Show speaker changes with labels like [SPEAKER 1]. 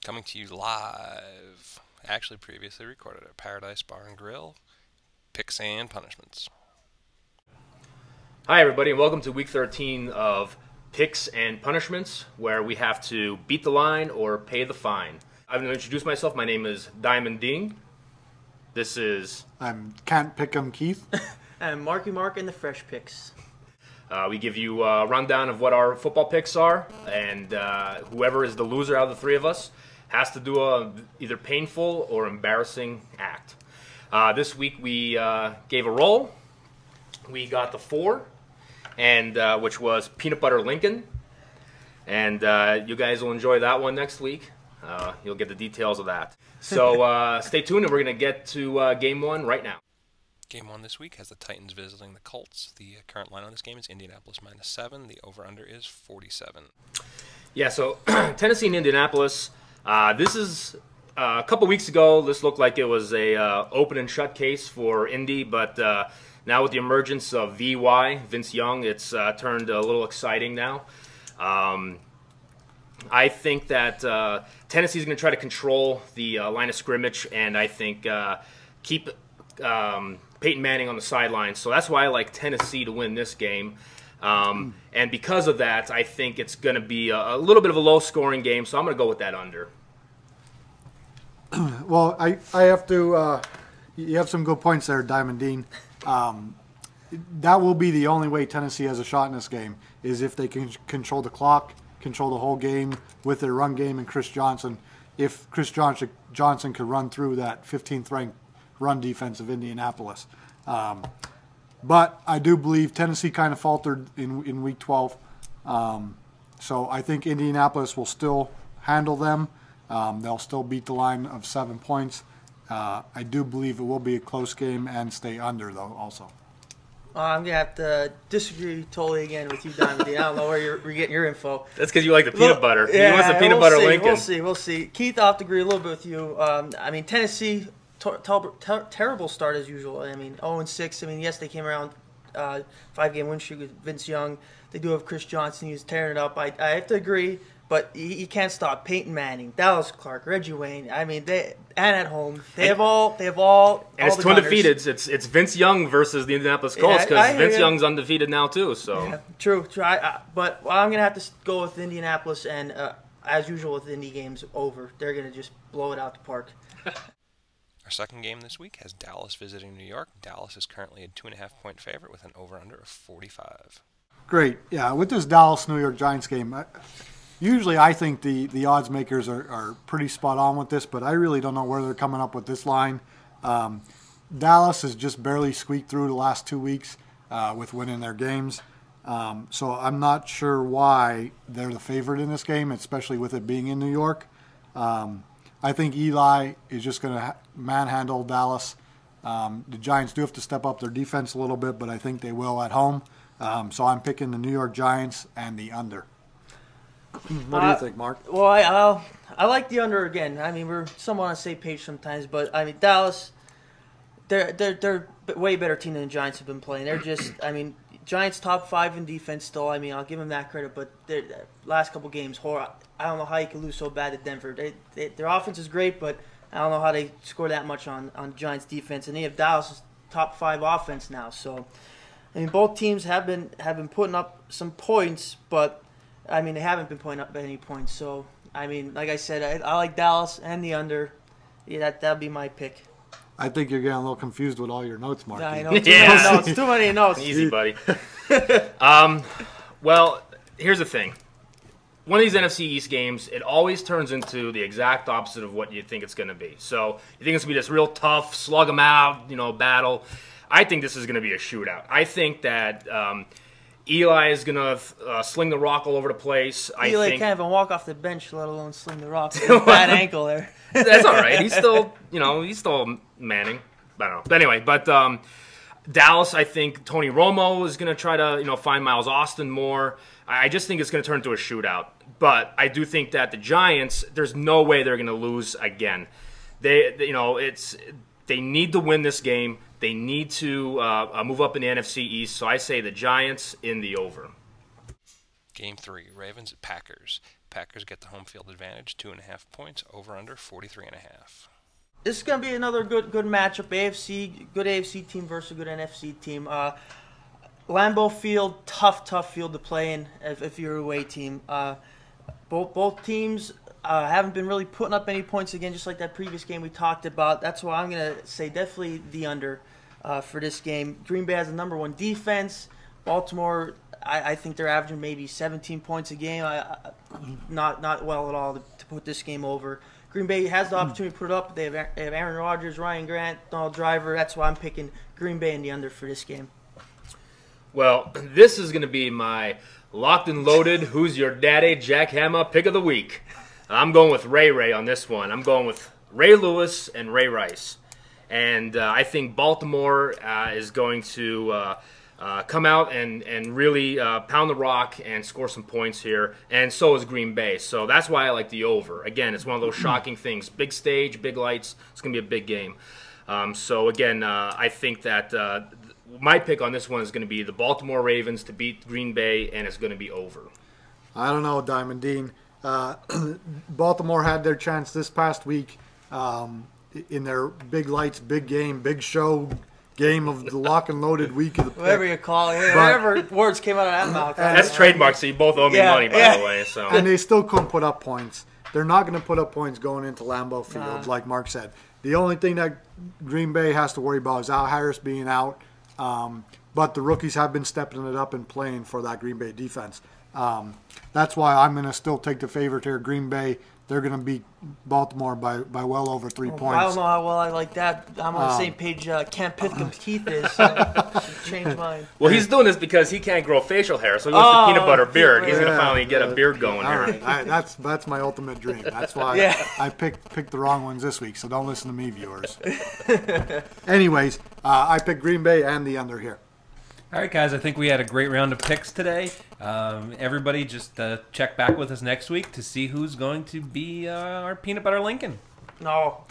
[SPEAKER 1] Coming to you live, actually previously recorded at Paradise Bar and Grill, Picks and Punishments.
[SPEAKER 2] Hi everybody and welcome to week 13 of Picks and Punishments, where we have to beat the line or pay the fine. I'm going to introduce myself. My name is Diamond Ding. This is...
[SPEAKER 3] I'm Can't Pick 'em Keith.
[SPEAKER 4] And Marky Mark and the Fresh Picks.
[SPEAKER 2] We give you a rundown of what our football picks are, and whoever is the loser out of the three of us has to do a either painful or embarrassing act. This week we gave a roll. We got the 4, and which was Peanut Butter Lincoln. And you guys will enjoy that one next week. You'll get the details of that. So stay tuned, and we're going to get to Game 1 right now.
[SPEAKER 1] Game 1 this week has the Titans visiting the Colts. The current line on this game is Indianapolis -7. The over-under is 47.
[SPEAKER 2] Yeah, so Tennessee and Indianapolis. This is a couple weeks ago. This looked like it was a open and shut case for Indy, but now with the emergence of Vince Young, it's turned a little exciting now. I think that Tennessee is going to try to control the line of scrimmage, and I think keep Peyton Manning on the sidelines. So that's why I like Tennessee to win this game. And because of that, I think it's going to be a little bit of a low-scoring game, so I'm going to go with that under.
[SPEAKER 3] Well, I have to. You have some good points there, Diamond Dean. That will be the only way Tennessee has a shot in this game, is if they can control the clock, control the whole game with their run game and Chris Johnson. If Chris Johnson could run through that 15th ranked run defense of Indianapolis. But I do believe Tennessee kind of faltered in Week 12. So I think Indianapolis will still handle them. They'll still beat the line of 7 points. I do believe it will be a close game and stay under, though, also.
[SPEAKER 4] I'm going to have to disagree totally again with you, Diamond D. I don't know where you're getting your info.
[SPEAKER 2] That's because you like the peanut butter.
[SPEAKER 4] Yeah,
[SPEAKER 2] he wants the peanut butter
[SPEAKER 4] see,
[SPEAKER 2] Lincoln.
[SPEAKER 4] We'll see. Keith, I'll have to agree a little bit with you. I mean, Tennessee, terrible start as usual. I mean, 0-6. I mean, yes, they came around 5-game win streak with Vince Young. They do have Chris Johnson. He's tearing it up. I have to agree, but you can't stop Peyton Manning, Dallas Clark, Reggie Wayne. I mean, and at home, they have all.
[SPEAKER 2] And it's two undefeated. It's Vince Young versus the Indianapolis Colts, because Vince Young's undefeated now too. So
[SPEAKER 4] yeah, true. But I'm gonna have to go with Indianapolis, and as usual with Indy games, over. They're gonna just blow it out the park.
[SPEAKER 1] Our second game this week has Dallas visiting New York. Dallas is currently a 2.5-point favorite with an over-under of 45.
[SPEAKER 3] Great. Yeah, with this Dallas-New York Giants game, usually I think the odds makers are pretty spot on with this, but I really don't know where they're coming up with this line. Dallas has just barely squeaked through the last 2 weeks with winning their games. So I'm not sure why they're the favorite in this game, especially with it being in New York. I think Eli is just going to manhandle Dallas. The Giants do have to step up their defense a little bit, but I think they will at home. So I'm picking the New York Giants and the under. What do you think, Mark?
[SPEAKER 4] Well, I like the under again. I mean, we're somewhat on the same page sometimes, but I mean, Dallas, they're a way better team than the Giants have been playing. They're just, I mean, Giants top 5 in defense still. I mean, I'll give them that credit, but their last couple games, I don't know how you can lose so bad at Denver. Their offense is great, but I don't know how they score that much on Giants defense, and they have Dallas' top 5 offense now. So, I mean, both teams have been putting up some points, but I mean, they haven't been putting up any points. So, I mean, like I said, I like Dallas and the under. Yeah, that'll be my pick.
[SPEAKER 3] I think you're getting a little confused with all your notes, Mark.
[SPEAKER 4] Yeah, I know. Too many notes. Too many notes.
[SPEAKER 2] Easy, buddy. Well, here's the thing. One of these NFC East games, it always turns into the exact opposite of what you think it's going to be. So you think it's going to be this real tough, slug 'em out, battle. I think this is going to be a shootout. I think that Eli is going to sling the rock all over the place.
[SPEAKER 4] Eli can't even walk off the bench, let alone sling the rock. Bad ankle there.
[SPEAKER 2] That's all right. He's still, he's still Manning. I don't know. But anyway, Dallas, I think Tony Romo is going to try to, find Miles Austin more. I just think it's going to turn into a shootout. But I do think that the Giants, there's no way they're going to lose again. They need to win this game. They need to move up in the NFC East. So I say the Giants in the over.
[SPEAKER 1] Game 3, Ravens at Packers. Packers get the home field advantage, 2.5 points, over under 43.5.
[SPEAKER 4] This is going to be another good matchup. Good AFC team versus a good NFC team. Lambeau Field, tough field to play in if you're a away team. Both teams haven't been really putting up any points again, just like that previous game we talked about. That's why I'm going to say definitely the under for this game. Green Bay has the number 1 defense. Baltimore, I think they're averaging maybe 17 points a game. Not well at all to put this game over. Green Bay has the opportunity to put it up. They have Aaron Rodgers, Ryan Grant, Donald Driver. That's why I'm picking Green Bay in the under for this game.
[SPEAKER 2] Well, this is going to be my locked and loaded, who's your daddy, Jack Hammer pick of the week. I'm going with Ray on this one. I'm going with Ray Lewis and Ray Rice. And I think Baltimore is going to come out and really pound the rock and score some points here. And so is Green Bay. So that's why I like the over. Again, it's one of those shocking things. Big stage, big lights. It's going to be a big game. So again, I think that my pick on this one is going to be the Baltimore Ravens to beat Green Bay, and it's going to be over.
[SPEAKER 3] I don't know, Diamond Dean. Baltimore had their chance this past week in their big lights, big game, big show game of the lock and loaded week of the pick.
[SPEAKER 4] Whatever you call it, whatever words came out of that mouth.
[SPEAKER 2] That's trademark, so you both owe me money, by the way. So.
[SPEAKER 3] And they still couldn't put up points. They're not going to put up points going into Lambeau Field, like Mark said. The only thing that Green Bay has to worry about is Al Harris being out. But the rookies have been stepping it up and playing for that Green Bay defense. That's why I'm going to still take the favorite here. Green Bay, they're going to beat Baltimore by well over 3 points.
[SPEAKER 4] I don't know how well I like that. I'm on the same page Camp Pitcom's Keith is. So change mine.
[SPEAKER 2] Well, he's doing this because he can't grow facial hair, so he wants the peanut butter beard. He's going to finally get a beard going
[SPEAKER 3] all
[SPEAKER 2] here.
[SPEAKER 3] right. That's my ultimate dream. That's why I picked the wrong ones this week, so don't listen to me, viewers. Anyways, I picked Green Bay and the under here.
[SPEAKER 5] All right, guys, I think we had a great round of picks today. Everybody just check back with us next week to see who's going to be our Peanut Butter Lincoln.
[SPEAKER 4] No.